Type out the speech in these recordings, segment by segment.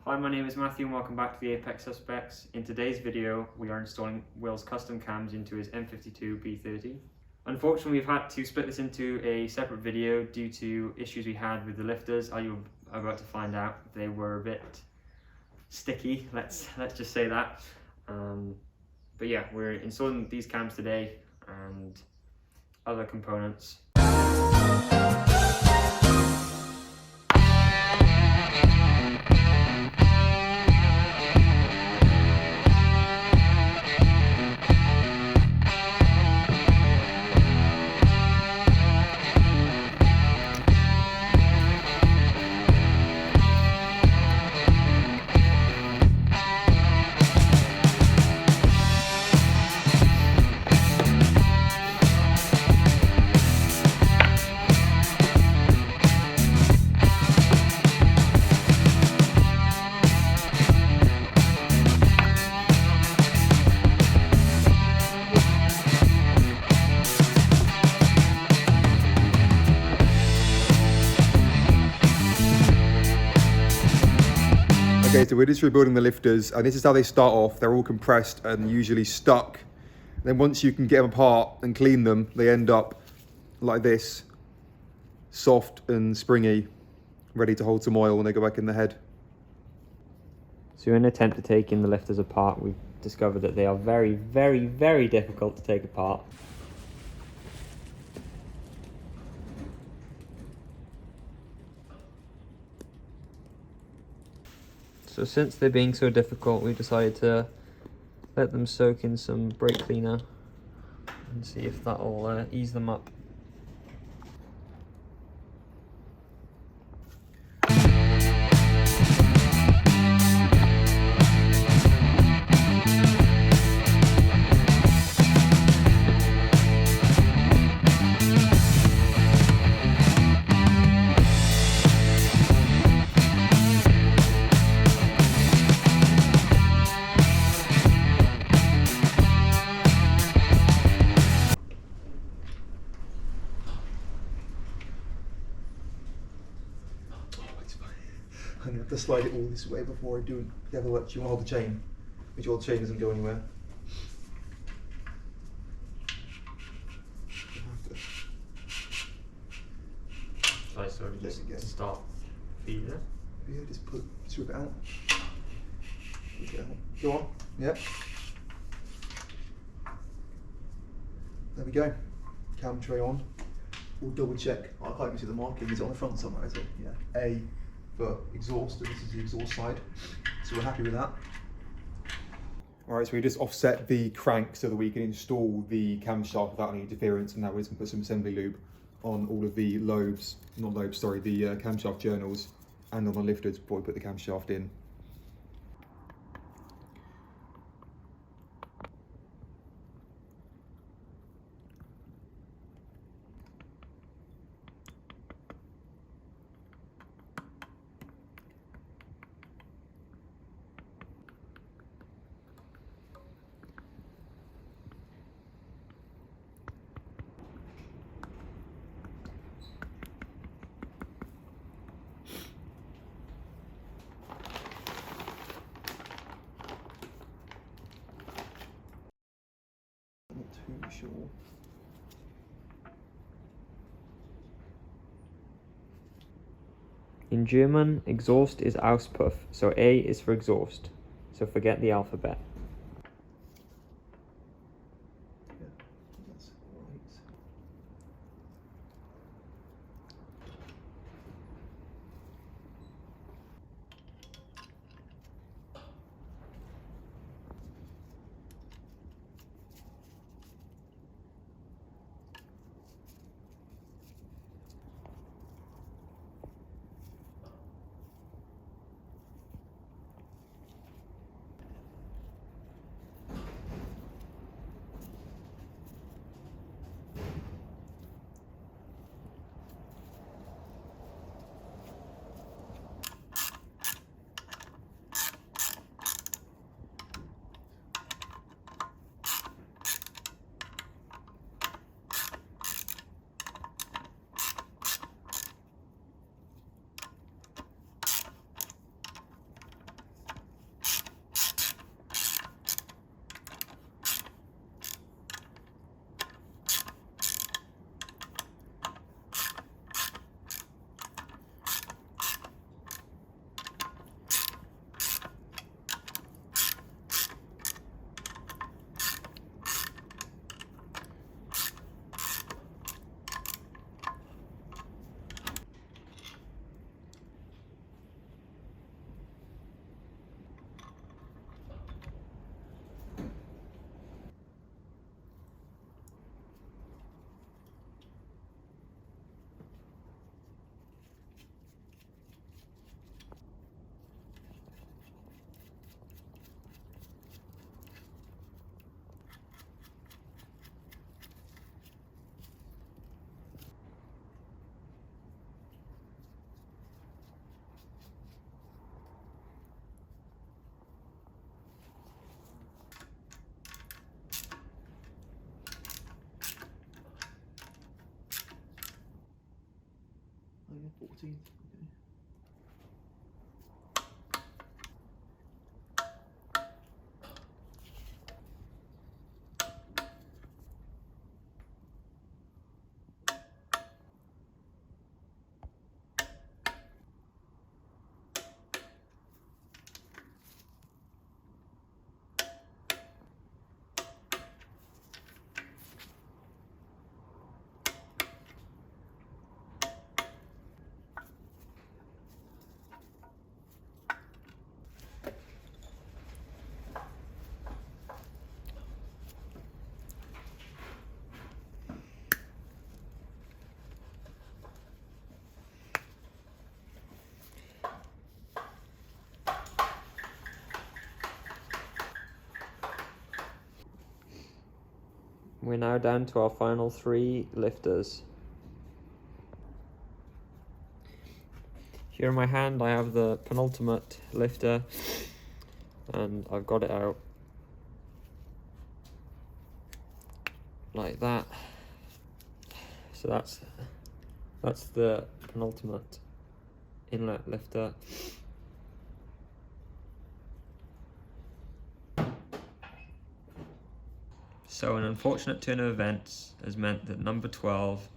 Hi, my name is Matthew and welcome back to the Apex Suspects. In today's video, we are installing Will's custom cams into his M52B30. Unfortunately, we've had to split this into a separate video due to issues we had with the lifters. As you're about to find out, they were a bit sticky, let's just say that. But yeah, we're installing these cams today and other components. Okay, so we're just rebuilding the lifters, and this is how they start off. They're all compressed and usually stuck. Then once you can get them apart and clean them, they end up like this, soft and springy, ready to hold some oil when they go back in the head. So in an attempt to taking the lifters apart, we've discovered that they are very, very, very difficult to take apart. So since they're being so difficult, we decided to let them soak in some brake cleaner and see if that will ease them up. I'm going to have to slide it all this way before I do the other work. Do you want to hold the chain? Make sure the chain doesn't go anywhere. Shall I sort of just start feeding it? Yeah, just rip it out. Rip it out. Go on. Yep. There we go. Cam tray on. We'll double check. I can't even see the marking. Is it on the front somewhere? Is it? Yeah. A for exhaust, and this is the exhaust side. So we're happy with that. Alright, so we just offset the crank so that we can install the camshaft without any interference, and now we're just going to put some assembly lube on all of the lobes, not lobes, sorry, the camshaft journals, and on the lifters before we put the camshaft in. Not too sure. In German, exhaust is Auspuff, so A is for exhaust. So forget the alphabet. Yeah, that's right. We're now down to our final 3 lifters. Here in my hand I have the penultimate lifter, and I've got it out like that. So that's the penultimate inlet lifter. So an unfortunate turn of events has meant that number 12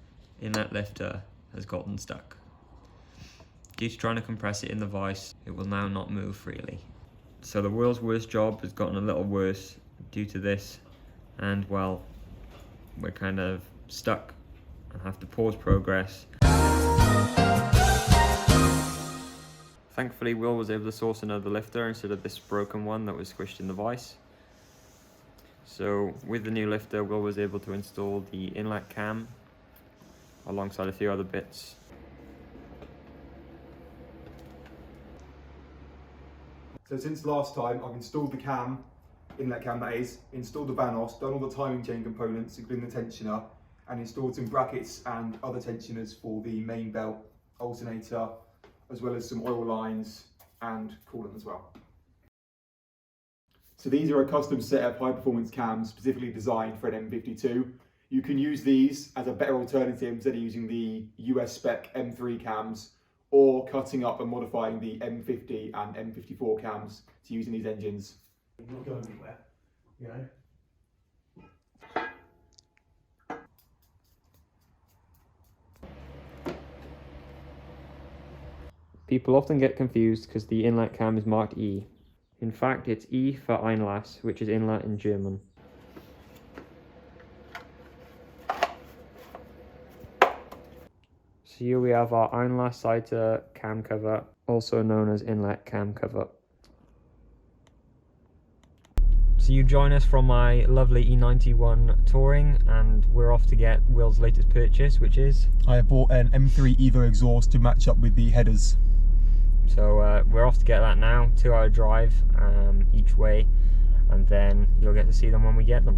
inlet lifter has gotten stuck. Due to trying to compress it in the vise, it will now not move freely. So the world's worst job has gotten a little worse due to this, and well, we're kind of stuck and have to pause progress. Thankfully, Will was able to source another lifter instead of this broken one that was squished in the vise. So with the new lifter, Will was able to install the inlet cam alongside a few other bits. So since last time, I've installed the cam, inlet cam that is, installed the Vanos, done all the timing chain components, including the tensioner, and installed some brackets and other tensioners for the main belt alternator, as well as some oil lines and coolant as well. So these are a custom set of high performance cams specifically designed for an M52. You can use these as a better alternative instead of using the US spec M3 cams, or cutting up and modifying the M50 and M54 cams to use in these engines. You're not going anywhere, you know. People often get confused because the inlet cam is marked E. In fact, it's E for Einlass, which is inlet in German. So here we have our Einlass Seite cam cover, also known as inlet cam cover. So you join us from my lovely E91 Touring, and we're off to get Will's latest purchase, which is? I have bought an M3 Evo exhaust to match up with the headers. So we're off to get that now, 2-hour drive each way, and then you'll get to see them when we get them.